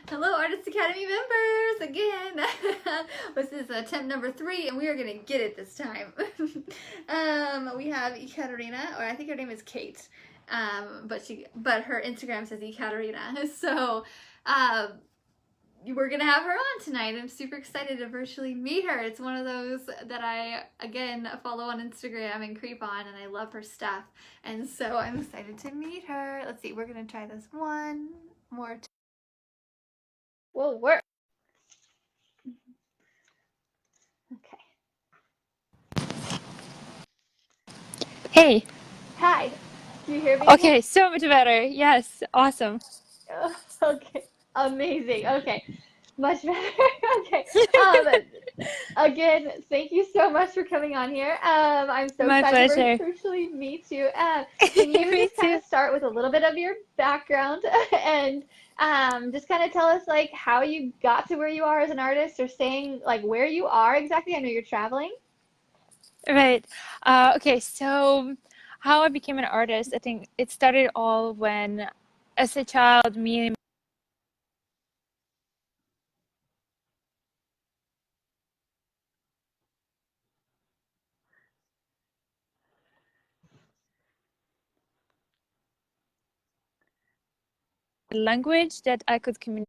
Hello, Artist Academy members! Again! This is attempt number 3, and we are gonna get it this time. We have Ekaterina, or I think her name is Kate, but her Instagram says Ekaterina. So, we're gonna have her on tonight. I'm super excited to virtually meet her. It's one of those that I, again, follow on Instagram and creep on, and I love her stuff. And so I'm excited to meet her. Let's see, we're gonna try this one more time. Will work. Okay. Hey, Hi. Do you hear me okay? okay, so much better. Yes, awesome. Oh, okay. Amazing. Okay. Much better. Okay. Um, Again, thank you so much for coming on here. I'm so My excited to pleasure. virtually meet you. Can you Me just kind too. of start with a little bit of your background and just kind of tell us like how you got to where you are as an artist or saying like where you are exactly? I know you're traveling. Right. Okay, so how I became an artist, I think it started all when, as a child, me and my language that I could communicate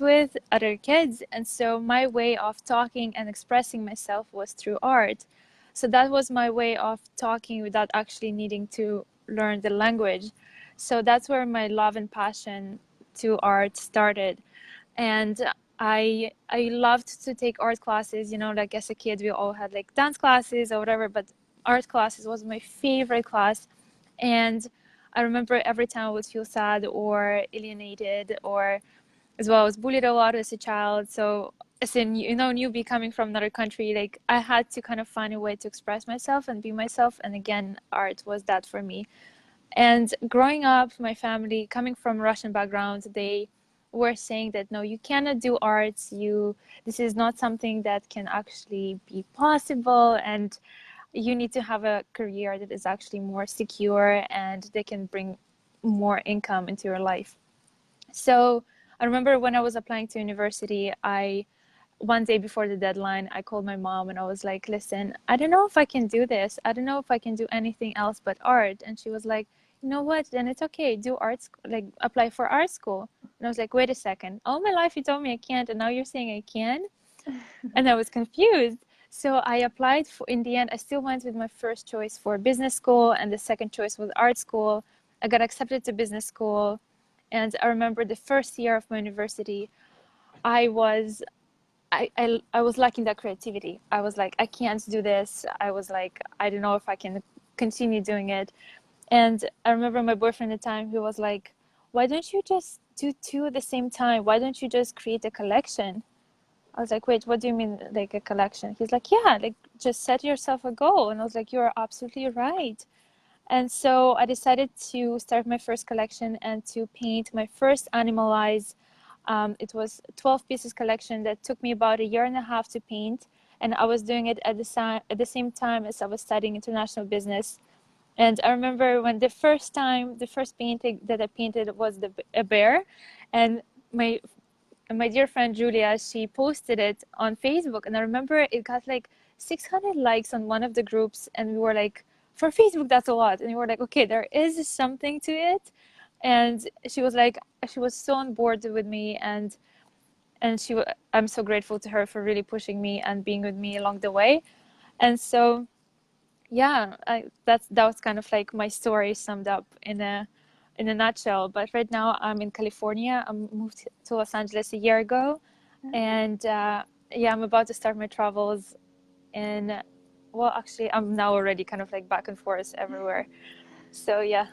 with other kids. And so my way of talking and expressing myself was through art. So that was my way of talking without actually needing to learn the language. So that's where my love and passion to art started. And I loved to take art classes, like as a kid we all had like dance classes or whatever, but art classes was my favorite class. And I remember every time I would feel sad or alienated, or as well, I was bullied a lot as a child. So as in, newbie coming from another country, like I had to kind of find a way to express myself and be myself. And again, art was that for me. And growing up, my family, coming from Russian background, they were saying that no, you cannot do arts. This is not something that can actually be possible, and you need to have a career that is actually more secure and they can bring more income into your life. So I remember when I was applying to university, I one day before the deadline, I called my mom and I was like, listen, I don't know if I can do this. I don't know if I can do anything else but art. And she was like, you know what? Then it's okay. Do arts, like apply for art school. And I was like, wait a second. All my life you told me I can't, and now you're saying I can? And I was confused. So I applied for, in the end, I still went with my first choice for business school, and the second choice was art school. I got accepted to business school. And I remember the first year of my university, I was I was lacking that creativity. I was like, I can't do this. I was like, I don't know if I can continue doing it. And I remember my boyfriend at the time, he was like, why don't you just do two at the same time? Why don't you just create a collection? I was like, wait, what do you mean like a collection? He's like, yeah, like just set yourself a goal. And I was like, you're absolutely right. And so I decided to start my first collection and to paint my first animalized. It was 12 pieces collection that took me about a year and a half to paint. And I was doing it at the same time as I was studying international business. And I remember when the first painting that I painted was a bear. And my my dear friend Julia, she posted it on Facebook, and I remember it got like 600 likes on one of the groups, and we were like, for Facebook, that's a lot. And we were like, okay, there is something to it. And she was like, she was so on board with me, and I'm so grateful to her for really pushing me and being with me along the way. And so, yeah, that was kind of like my story summed up in a nutshell. But right now I'm in California. I moved to Los Angeles a year ago, and yeah, I'm about to start my travels in, well, actually, I'm now already kind of like back and forth everywhere. So yeah.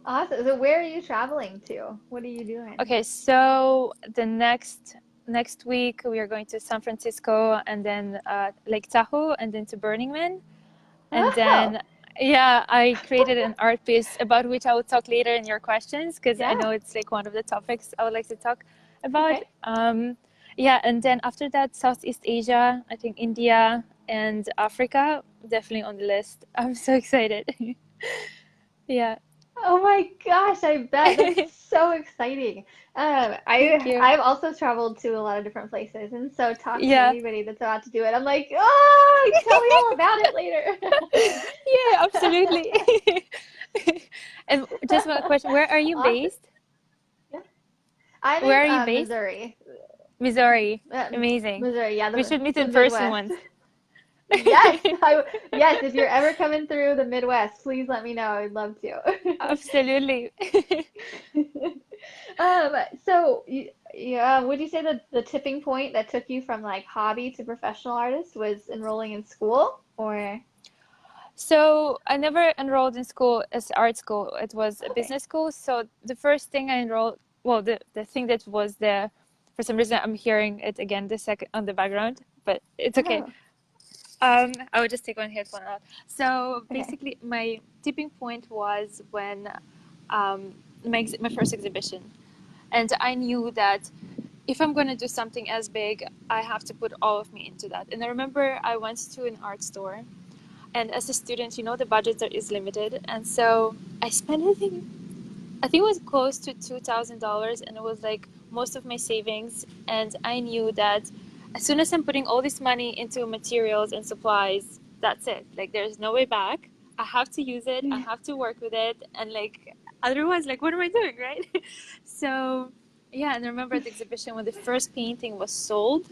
Awesome. So where are you traveling to? What are you doing? Okay, so the next week we are going to San Francisco, and then Lake Tahoe, and then to Burning Man. And Oh, then, yeah, I created an art piece about which I will talk later in your questions, because I yeah. know it's like one of the topics I would like to talk about. Okay. Yeah, and then after that, Southeast Asia, I think India and Africa, definitely on the list. I'm so excited. Yeah. Oh my gosh, I bet that's so exciting. Thank you. I've also traveled to a lot of different places, and so talking to Yeah. anybody that's about to do it, I'm like, oh, tell me all about it later. Yeah, absolutely. And just one question, where are you Awesome. based? Yeah. I'm Where in are you based? Missouri. Missouri. Um, Amazing. Missouri, yeah, We should meet the in person Midwest. once. Yes, yes, if you're ever coming through the Midwest, please let me know. I'd love to. Absolutely. Um, so would you say that the tipping point that took you from like hobby to professional artist was enrolling in school or So I never enrolled in school as art school. It was a okay. business school. So the first thing I enrolled, well, the thing that was there, for some reason I'm hearing it again the second on the background, but it's okay. Oh, I would just take one headphone out. So okay. basically, my tipping point was when my first exhibition, and I knew that if I'm going to do something as big, I have to put all of me into that. And I remember I went to an art store, and as a student, the budget is limited, and so I spent I think it was close to $2,000, and it was like most of my savings. And I knew that as soon as I'm putting all this money into materials and supplies, that's it. Like there's no way back. I have to use it. I have to work with it, and like otherwise, like what am I doing, right? So yeah, and I remember at the exhibition when the first painting was sold.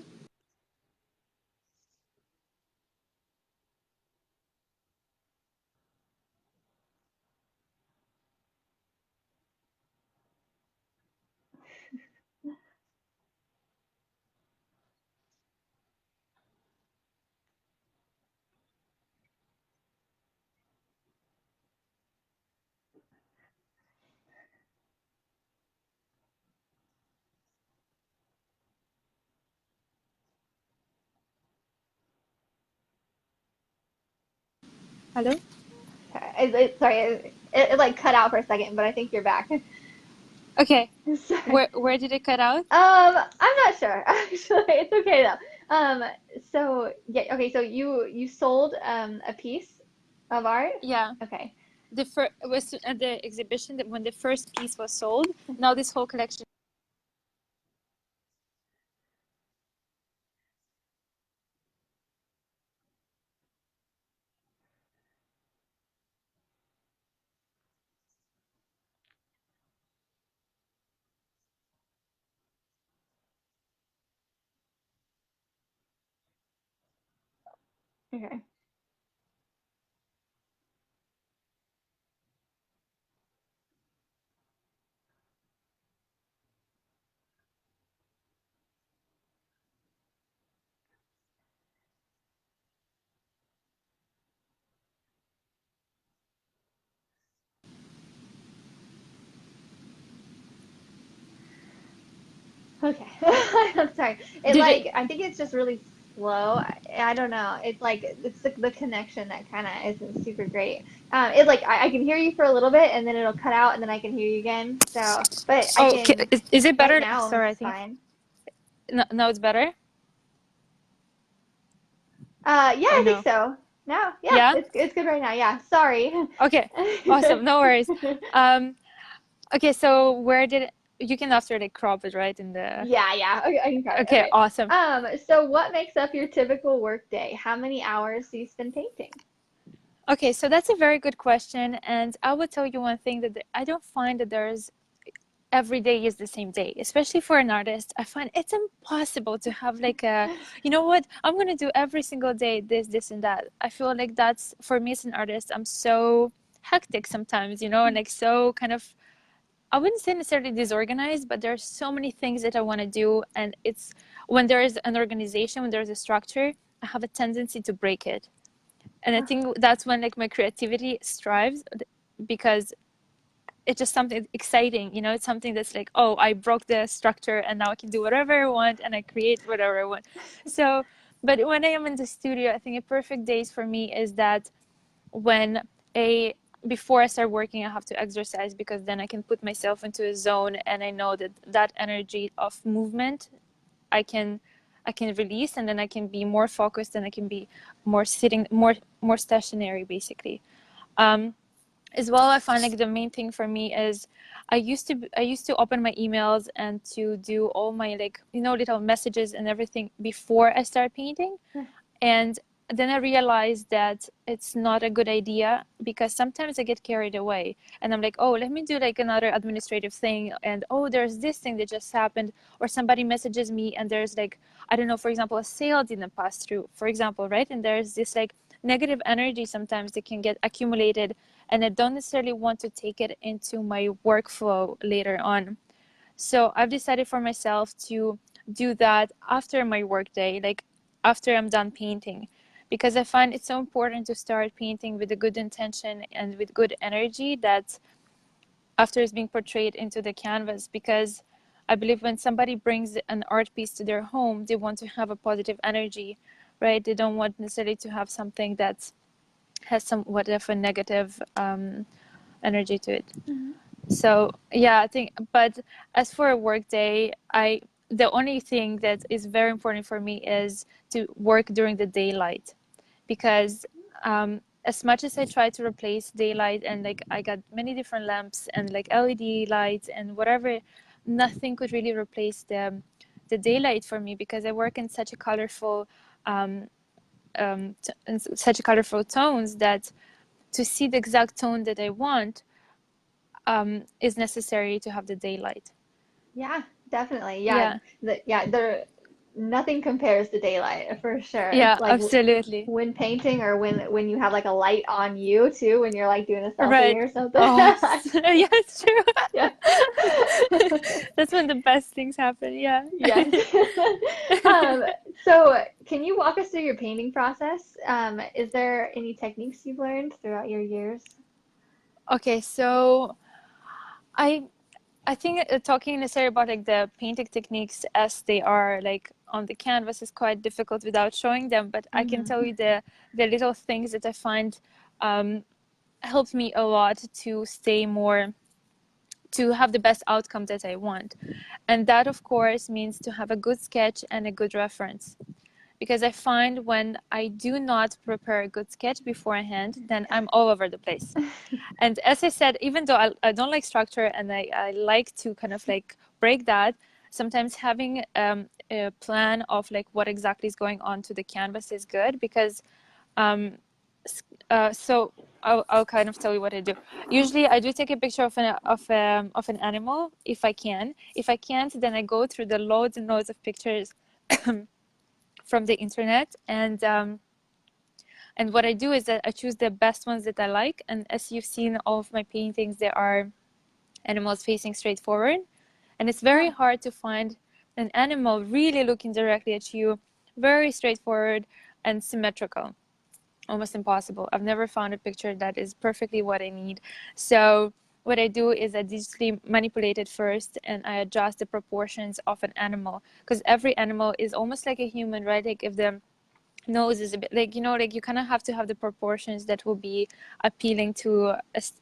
Hello. Sorry, it like cut out for a second, but I think you're back. Okay, Sorry. where did it cut out? I'm not sure actually. It's okay though. So yeah, okay. So you sold a piece of art. Yeah. Okay. The first was at the exhibition that when the first piece was sold. Now this whole collection. Okay. Okay. I'm sorry. It Did it? like I think it's just really slow. I don't know. It's like it's the connection that kind of isn't super great. It like I can hear you for a little bit and then it'll cut out and then I can hear you again. So, but I Oh, can is it right better? now Sorry, I it's think fine. no, it's better. Yeah, Or I think no? so. No, yeah, Yeah. it's good right now. Yeah, sorry. Okay. Awesome. No worries. Um. Okay. So where did it, you can after like crop it right in the. Yeah, yeah. Okay, I can try it. Okay. Okay. Awesome. So what makes up your typical work day? How many hours do you spend painting? Okay. So that's a very good question, and I would tell you one thing that I don't find that there's every day is the same day, especially for an artist. I find it's impossible to have like a, you know what, I'm going to do every single day this and that. I feel like that's for me as an artist, I'm so hectic sometimes, and like so kind of, I wouldn't say necessarily disorganized, but there's so many things that I want to do. And it's when there is an organization, when there's a structure, I have a tendency to break it. And I think that's when like my creativity strives, because it's just something exciting, it's something that's like, oh, I broke the structure and now I can do whatever I want and I create whatever I want. So but when I am in the studio, I think a perfect days for me is that when a before I start working, I have to exercise, because then I can put myself into a zone and I know that that energy of movement i can I can release, and then I can be more focused and I can be more sitting, more stationary basically. um as well, I find like the main thing for me is I used to open my emails and to do all my like, you know, little messages and everything before I start painting. Yeah. And then I realized that it's not a good idea, because sometimes I get carried away and I'm like, oh, let me do like another administrative thing, and oh, there's this thing that just happened, or somebody messages me and there's like, I don't know, for example, a sale didn't pass through, for example, right? And there's this like negative energy sometimes that can get accumulated, and I don't necessarily want to take it into my workflow later on. So I've decided for myself to do that after my workday, like after I'm done painting, because I find it's so important to start painting with a good intention and with good energy that after it's being portrayed into the canvas. Because I believe when somebody brings an art piece to their home, they want to have a positive energy, right? They don't want necessarily to have something that has somewhat of a negative energy to it. Mm-hmm. So yeah, I think, but as for a work day, the only thing that is very important for me is to work during the daylight, because as much as I try to replace daylight, and like I got many different lamps and like LED lights and whatever, nothing could really replace the daylight for me, because I work in such a colorful in such colorful tones that to see the exact tone that I want is necessary to have the daylight. Yeah, definitely. Yeah, Yeah, there nothing compares to daylight for sure. yeah, Like absolutely. when painting, or when you have like a light on you too, when you're like doing a selfie Right. or something. Oh, yeah, it's true. Yeah. That's when the best things happen. Yeah. Yes. Um, so can you walk us through your painting process? Is there any techniques you've learned throughout your years? Okay, so I I think talking necessarily about like the painting techniques as they are like on the canvas is quite difficult without showing them, but I can tell Hmm. you the little things that I find um, help me a lot to stay more, to have the best outcome that I want. And that, of course, means to have a good sketch and a good reference. Because I find when I do not prepare a good sketch beforehand, then I'm all over the place. And as I said, even though I don't like structure and I like to kind of like break that, sometimes having a plan of like what exactly is going on to the canvas is good, because um, so I'll kind of tell you what I do. Usually, I do take a picture of an animal if I can. If I can't, then I go through the loads and loads of pictures from the internet, and what I do is that I choose the best ones that I like. And as you've seen, all of my paintings, there are animals facing straight forward, and it's very Yeah. hard to find an animal really looking directly at you, very straightforward and symmetrical. Almost impossible. I've never found a picture that is perfectly what I need. So what I do is I digitally manipulate it first, and I adjust the proportions of an animal, because every animal is almost like a human, right? Like if the nose is a bit like, you know, like you kind of have to have the proportions that will be appealing to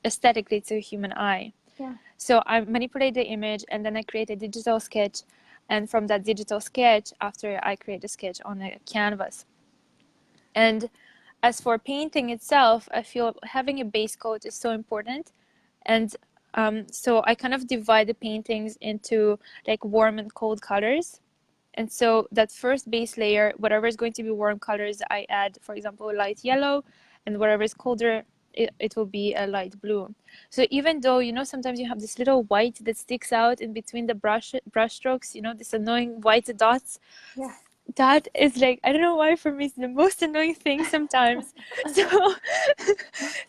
aesthetically to a human eye. Yeah. So I manipulate the image and then I create a digital sketch, and from that digital sketch, after I create a sketch on a canvas. And as for painting itself, I feel having a base coat is so important. And so I kind of divide the paintings into like warm and cold colors. And so that first base layer, whatever is going to be warm colors, I add, for example, a light yellow, and whatever is colder, it will be a light blue. So even though, you know, sometimes you have this little white that sticks out in between the brush strokes, you know, this annoying white dots, Yeah. that is like, I don't know why, for me it's the most annoying thing sometimes. So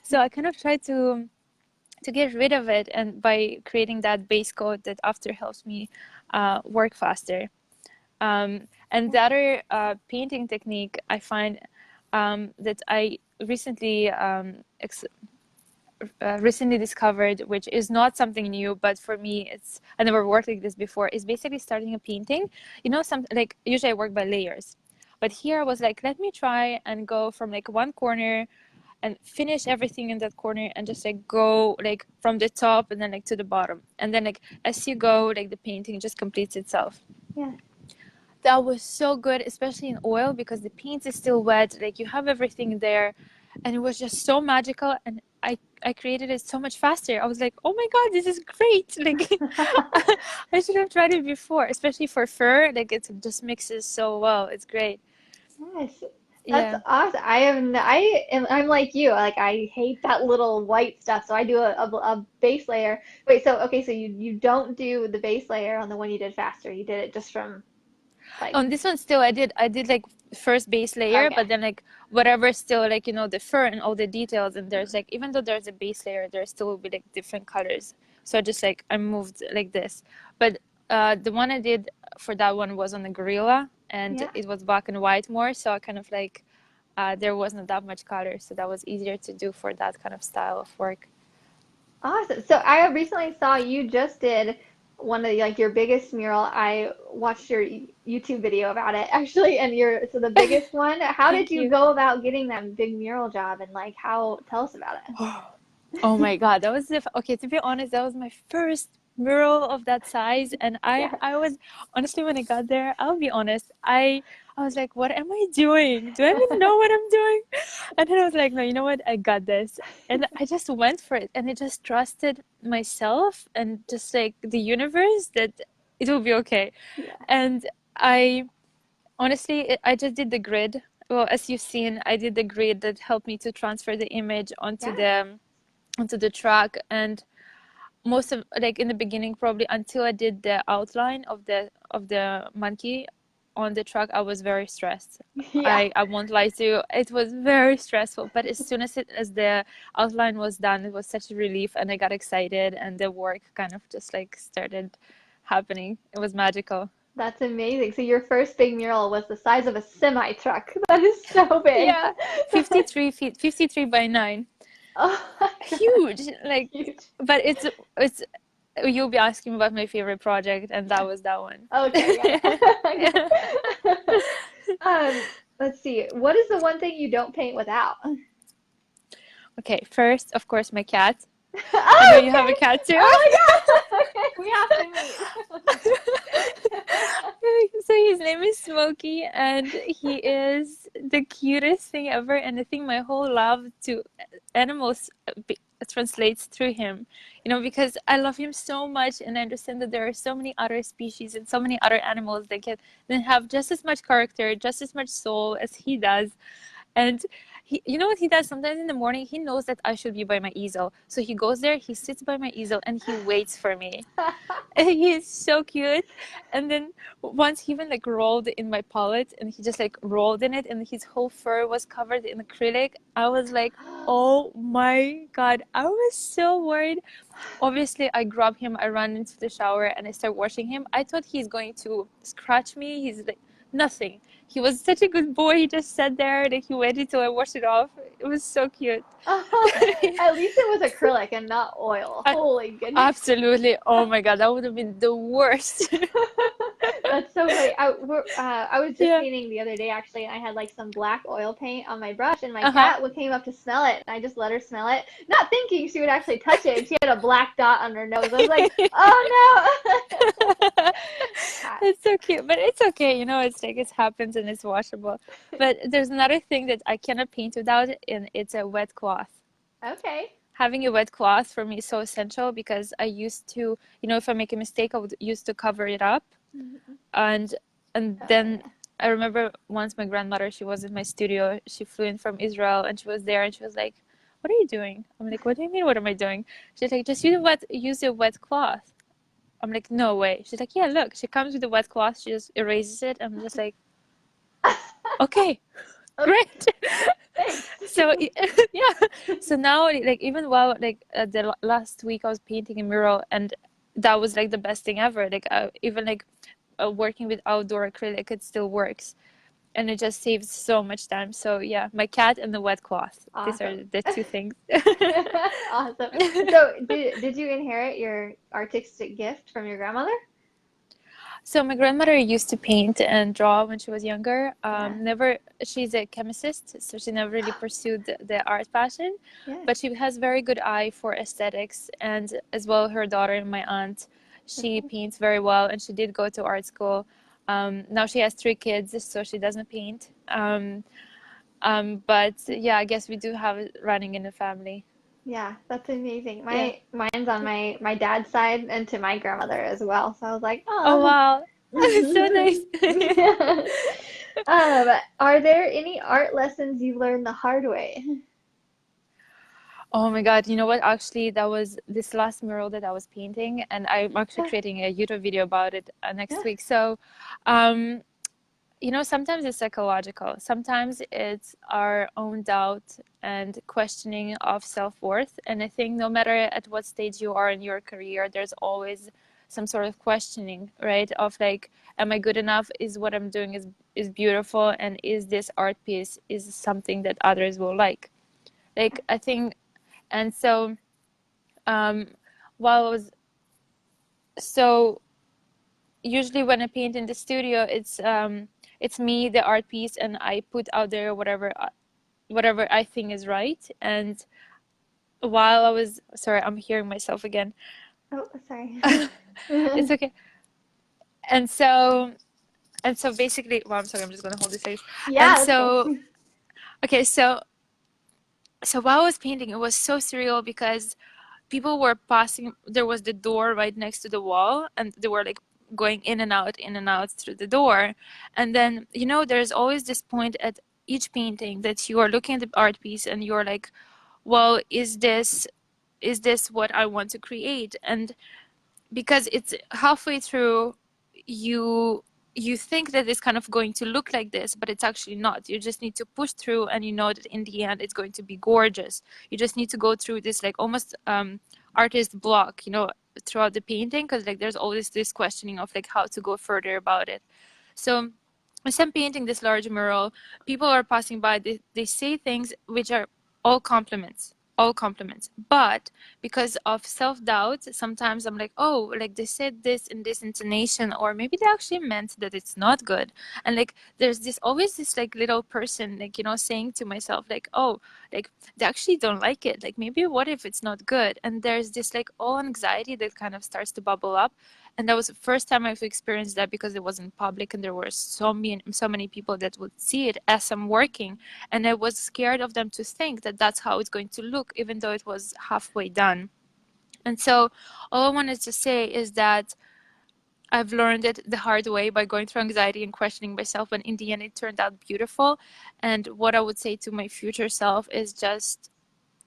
so I kind of try to get rid of it, and by creating that base coat that after helps me work faster. And Yeah. the other painting technique I find that I recently recently discovered, which is not something new, but for me, it's, I never worked like this before, is basically starting a painting. You know, some like usually I work by layers, but here I was like, let me try and go from like one corner and finish everything in that corner, and just like go like from the top and then like to the bottom, and then like as you go, like the painting just completes itself. Yeah. That was so good, especially in oil, because the paint is still wet, like you have everything there, and it was just so magical. And I created it so much faster. I was like, oh my God, this is great. Like, I should have tried it before, especially for fur. Like, it just mixes so well. It's great. Yes, that's Yeah. awesome. I'm like you. Like I hate that little white stuff. So I do a base layer. Wait, so okay, so you don't do the base layer on the one you did faster. You did it just from like On this one still I did like first base layer, okay. but then like whatever still like the fur and all the details, and there's like even though there's a base layer, there still will be like different colors. So I just like I moved like this. But the one I did for that one was on the gorilla, and Yeah. it was black and white more, so I kind of like there wasn't that much color, so that was easier to do for that kind of style of work. Awesome. So I recently saw you just did one of like your biggest mural. I watched your YouTube video about it actually, and so the biggest one. How did Thank you you. go about getting that big mural job and like how tell us about Oh it? my God, that was okay, to be honest, that was my first mural of that size, and I Yeah. I was honestly, when I got there, I'll be honest, I was like, what am I doing? Do I even know what I'm doing? And then I was like, no, you know what? I got this. And I just went for it, and I just trusted myself and just like the universe that it will be okay. Yeah. And I honestly, I just did the grid. Well, as you've seen, I did the grid that helped me to transfer the image Yeah. onto the track. And most of like in the beginning, probably until I did the outline of the monkey on the track, I was very stressed. Yeah. I won't lie to you, it was very stressful, but as soon as the outline was done, it was such a relief, and I got excited, and the work kind of just like started happening. It was magical. That's amazing. So your first big mural was the size of a semi truck. That is so big. Yeah, 53 feet, 53 by 9. Oh my God. Huge, like, Huge. but it's you'll be asking about my favorite project, and that Yeah. was that one. Okay, Yeah. yeah. Let's see. What is the one thing you don't paint without? Okay, first, of course, my cat. I know Oh, you have a okay. cat too. Oh my God. Okay, we have to meet. So his name is Smokey, and he is the cutest thing ever. And I think my whole love to animals translates through him, because I love him so much, and I understand that there are so many other species and so many other animals that can then have just as much character, just as much soul as he does. And you know what he does? Sometimes in the morning, he knows that I should be by my easel. So he goes there, he sits by my easel, and he waits for me. And he is so cute. And then once he even like rolled in my palette, and he just like rolled in it, and his whole fur was covered in acrylic. I was like, oh my God, I was so worried. Obviously, I grab him, I run into the shower, and I start washing him. I thought he's going to scratch me. He's like, nothing. He was such a good boy. He just sat there, and he waited till I washed it off. It was so cute. Oh, at least it was acrylic and not oil. I, Holy goodness. Absolutely. Oh my God, that would have been the worst. That's so funny. I was just Yeah. painting the other day actually, and I had like some black oil paint on my brush, and my Uh-huh. cat came up to smell it, and I just let her smell it, not thinking she would actually touch it. And she had a black dot on her nose. I was like, oh no. Cat. It's so cute, but it's okay. It's like it happens and it's washable. But there's another thing that I cannot paint without, and it's a wet cloth. Okay. Having a wet cloth for me is so essential, because I used to, if I make a mistake, I would used to cover it up. Mhm. And Oh then yeah. I remember once my grandmother, she was in my studio. She flew in from Israel, and she was there, and she was like, "What are you doing?" I'm like, "What do you mean? What am I doing?" She's like, "Just use a wet cloth." I'm like, "No way." She's like, "Yeah, look." She comes with a wet cloth. She just erases it. I'm just like, "Okay, Okay. great." Thanks. So yeah. So now, like, even while like the last week I was painting a mural, and that was like the best thing ever. Like, even like working with outdoor acrylic, it still works, and it just saves so much time. So yeah, my cat and the wet cloth, these Awesome. are the two things. Awesome. So, did you inherit your artistic gift from your grandmother? So my grandmother used to paint and draw when she was younger. Yeah. Never, she's a chemist, so she never really pursued the art passion, Yeah. but she has very good eye for aesthetics, and as well her daughter, my aunt, she Okay. paints very well, and she did go to art school. Now she has 3 kids, so she doesn't paint. But yeah, I guess we do have it running in the family. Yeah, that's amazing. Yeah. Mine's on my dad's side and to my grandmother as well. So I was like, Oh oh. wow. So nice. Are there any art lessons you've learned the hard way? Oh my God, you know what? Actually, that was this last mural that I was painting, and I'm actually creating a YouTube video about it next week. So, um, sometimes it's psychological. Sometimes it's our own doubt and questioning of self-worth. And I think no matter at what stage you are in your career, there's always some sort of questioning, right? Of like, am I good enough? Is what I'm doing is beautiful? And is this art piece is something that others will like? Like, I think, and so um, while I was so usually when I paint in the studio, it's me, the art piece, and I put out there whatever I think is right. And while I was sorry, I'm hearing myself again. Oh, sorry. It's okay. And so basically, well, I'm sorry, I'm just gonna hold this face. And Yeah, that's so okay. okay, so while I was painting, it was so surreal because people were passing. There was the door right next to the wall, and they were like going in and out through the door. And then there's always this point at each painting that you are looking at the art piece and you're like, well, is this what I want to create? And because it's halfway through, you you think that it's kind of going to look like this, but it's actually not. You just need to push through, and you know that in the end it's going to be gorgeous. You just need to go through this like almost artist block, throughout the painting, because like there's always this questioning of like how to go further about it. So as I'm painting this large mural, people are passing by, they say things which are all compliments, all compliments. But because of self-doubt, sometimes I'm like, oh, like they said this in this intonation, or maybe they actually meant that it's not good. And like there's this always this like little person, like, saying to myself, like, oh, like they actually don't like it. Like maybe what if it's not good? And there's this like all anxiety that kind of starts to bubble up. And that was the first time I've experienced that because it was in public and there were so many people that would see it as I'm working, and I was scared of them to think that that's how it's going to look, even though it was halfway done. And so all I wanted to say is that I've learned it the hard way by going through anxiety and questioning myself, and in the end it turned out beautiful. And what I would say to my future self is just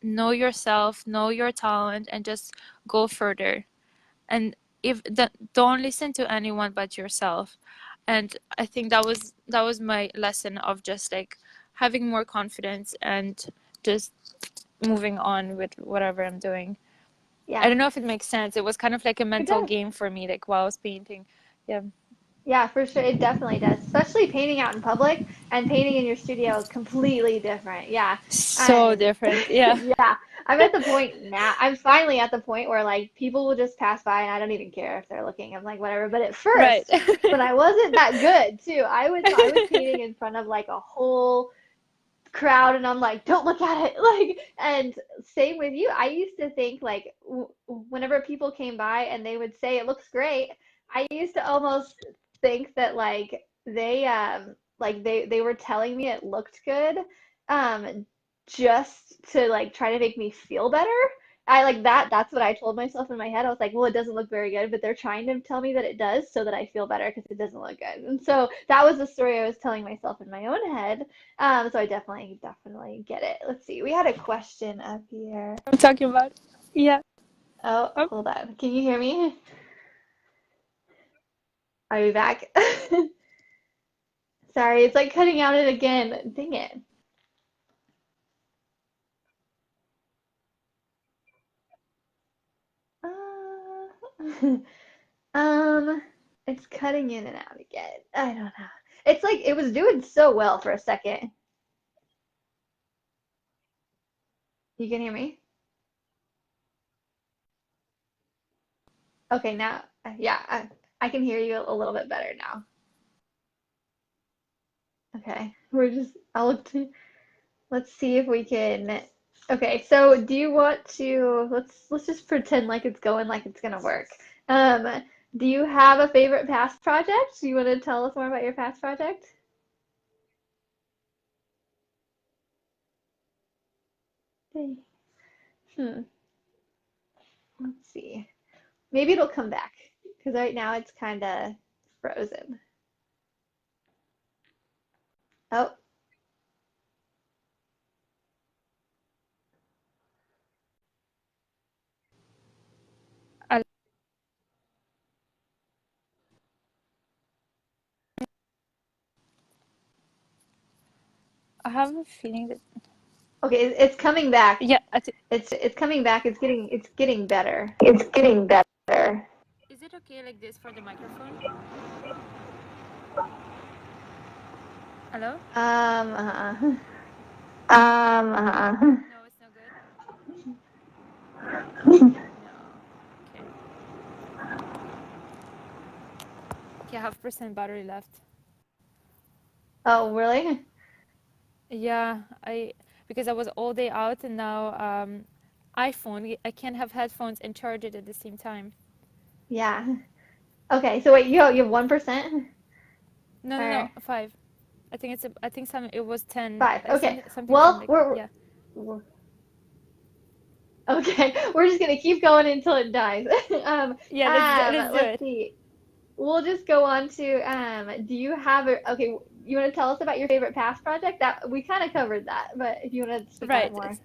know yourself, know your talent, and just go further. And if don't listen to anyone but yourself. And I think that was my lesson of just like having more confidence and just moving on with whatever I'm doing. I Yeah. don't know if it makes sense. It was kind of like a It mental does. game for me, like while I was painting. Yeah. Yeah, for sure. It definitely does. Especially painting out in public and painting in your studio is completely different. Yeah. So And different. Yeah. yeah, I'm at the point now. I'm finally at the point where like people will just pass by and I don't even care if they're looking. I'm like, whatever. But at Right. first, when I wasn't that good too, I was painting in front of like a whole crowd and I'm like, don't look at it. Like, and same with you. I used to think like whenever people came by and they would say it looks great, I used to almost think that like they were telling me it looked good just to like try to make me feel better. I like that's what I told myself in my head. I was like, well, it doesn't look very good, but they're trying to tell me that it does so that I feel better because it doesn't look good. And so that was the story I was telling myself in my own head. So I definitely get it. Let's see. We had a question up here. I'm talking about. Yeah. Oh, Oh, hold on. Can you hear me? Are you back? Sorry, it's like cutting out it again. Dang it. Uh, um, it's cutting in and out again. I don't know. It's like it was doing so well for a second. You can hear me? Okay, now, yeah, I can hear you a little bit better now. Okay, let's see if we can. Okay, so do you want to let's just pretend like it's going like it's gonna work. Um, do you have a favorite past project? Do you want to tell us more about your past project? Hmm. Let's see. Maybe it'll come back because right now it's kind of frozen. Oh, I, I have a feeling that, okay, it's coming back. yeah, It's coming back. It's getting better. it's getting better. Is it okay like this for the microphone? Hello? No, it's not good. No. Okay. Okay, I have percent battery left. Oh, really? Yeah, I because I was all day out and now iPhone, I can't have headphones and charge it at the same time. Yeah. Okay, so wait, you have 1%? No, no, no, Or 5. I think some it was 10, 5? Okay. something from Well, like we're yeah. okay. We're just gonna keep going until it dies. Yeah, let's do Let's it. see. We'll just go on to do you have a okay, you want to tell us about your favorite past project? That we kind of covered that, but if you want to speak on it Right. more.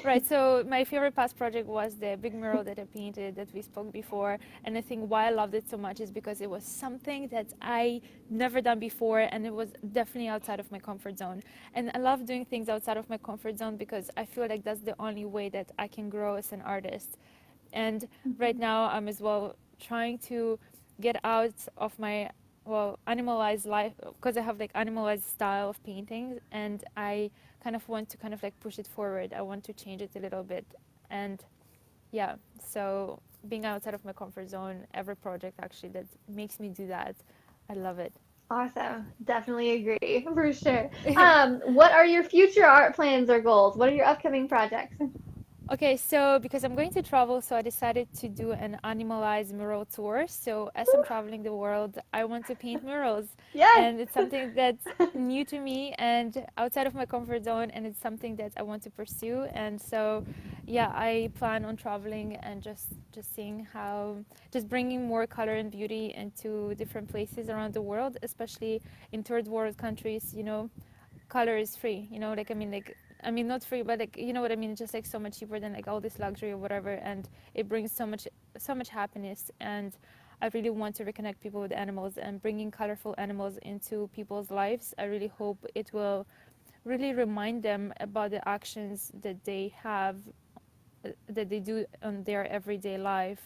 Right, so my favorite past project was the big mural that I painted that we spoke before. And I think why I loved it so much is because it was something that I never done before and it was definitely outside of my comfort zone. And I love doing things outside of my comfort zone because I feel like that's the only way that I can grow as an artist. And right Mhm. now I'm as well trying to get out of my animalized life because I have like animalized style of painting and I kind of want to kind of like push it forward. I want to change it a little bit. And yeah, so being outside of my comfort zone, every project actually that makes me do that, I love it. Awesome. Definitely agree for sure. What are your future art plans or goals? What are your upcoming projects? Okay, so because I'm going to travel, so I decided to do an animalized mural tour. So as I'm traveling the world, I want to paint murals, Yes. and it's something that's new to me and outside of my comfort zone, and it's something that I want to pursue. And so, yeah, I plan on traveling and just seeing how, just bringing more color and beauty into different places around the world, especially in third world countries. Color is free, like I mean not free, but like you know what I mean, just like so much cheaper than like all this luxury or whatever, and it brings so much happiness. And I really want to reconnect people with animals, and bringing colorful animals into people's lives, I really hope it will really remind them about the actions that they have, that they do on their everyday life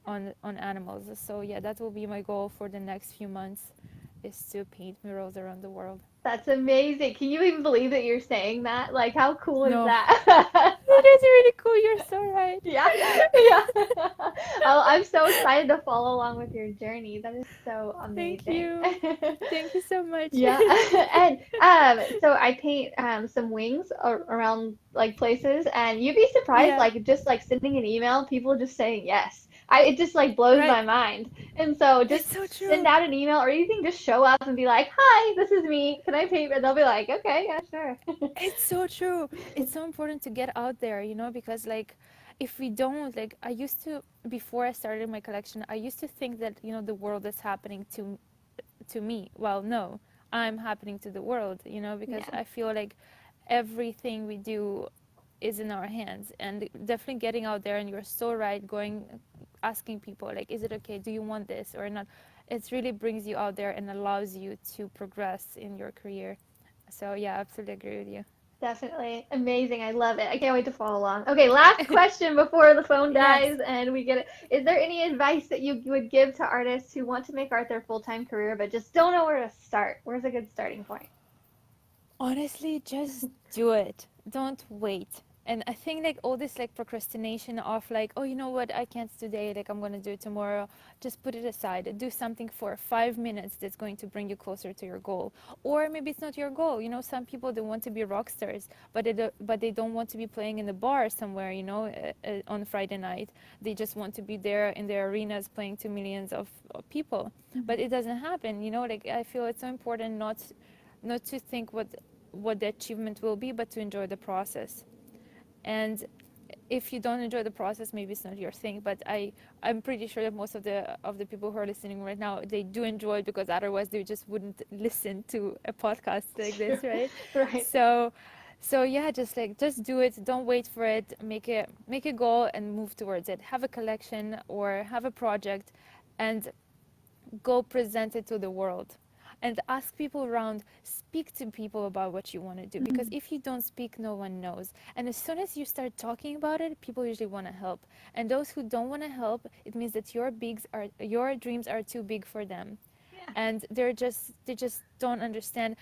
on animals. So yeah, that will be my goal for the next few months, is to paint murals around the world. That's amazing. Can you even believe that you're saying that? Like, how cool is No, that? it is really cool. You're so right. Yeah, yeah. I'm so excited to follow along with your journey. That is so Thank amazing. you. Thank you so much. Yeah, and so I paint some wings around like places, and you'd be surprised, Yeah, like just like sending an email, people just saying yes. It just like blows right. my mind. And so It's just so send true. out an email or anything, just show up and be like, "Hi, this is me. Can I paint?" And they'll be like, "Okay, yeah, sure." It's so true. It's so important to get out there, because like if we don't, like I used to, before I started my collection, I used to think that, the world is happening to me. Well, no, I'm happening to the world, because Yeah, I feel like everything we do is in our hands. And definitely getting out there, and you're so right, going asking people like, is it okay, do you want this or not, it really brings you out there and allows you to progress in your career. So yeah, I absolutely agree with you. definitely amazing. I love it. I can't wait to follow along. Okay, last question before the phone Yes. dies and we get it. Is there any advice that you would give to artists who want to make art their full-time career but just don't know where to start? Where's a good starting point? Honestly, just do it. Don't wait. And I think like all this like procrastination of like, oh, you know what, I can't today, like I'm gonna do it tomorrow. Just put it aside. Do something for 5 minutes that's going to bring you closer to your goal. Or maybe it's not your goal. Some people they want to be rock stars, but they don't want to be playing in the bar somewhere, on Friday night. They just want to be there in their arenas playing to millions of people. But Mhm. it doesn't happen. Like I feel it's so important not to think what the achievement will be, but to enjoy the process. And if you don't enjoy the process, maybe it's not your thing. But I'm pretty sure that most of the people who are listening right now, they do enjoy it, because otherwise they just wouldn't listen to a podcast like this, right? Right. So yeah, just do it. Don't wait for it. Make a goal and move towards it. Have a collection or have a project, and go present it to the world, and ask people around. Speak to people about what you want to do, because Mhm. if you don't speak, no one knows. And as soon as you start talking about it, people usually want to help. And those who don't want to help, it means that your dreams are too big for them, Yeah. and they just don't understand.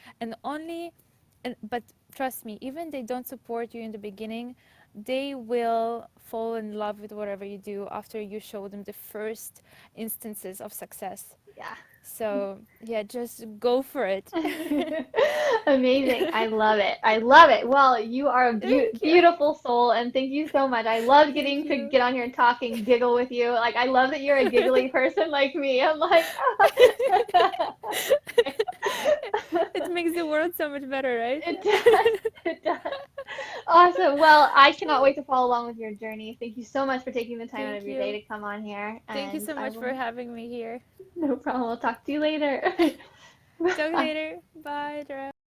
But trust me, even they don't support you in the beginning, they will fall in love with whatever you do after you show them the first instances of success. Yeah. So yeah, just go for it. Amazing. I love it. I love it. Well, you are a Thank you. beautiful soul, and thank you so much. I love Thank getting to you. get on here and talk and giggle with you. Like, I love that you're a giggly person like me. I'm like, It makes the world so much better, right? it does. It does. Awesome. Well, I cannot wait to follow along with your journey. Thank you so much for taking the time out of Thank your day you. to come on here, Thank you and so I much for will, having me here. no problem. I'll talk to you later. Talk Bye. later. Bye, Andrea.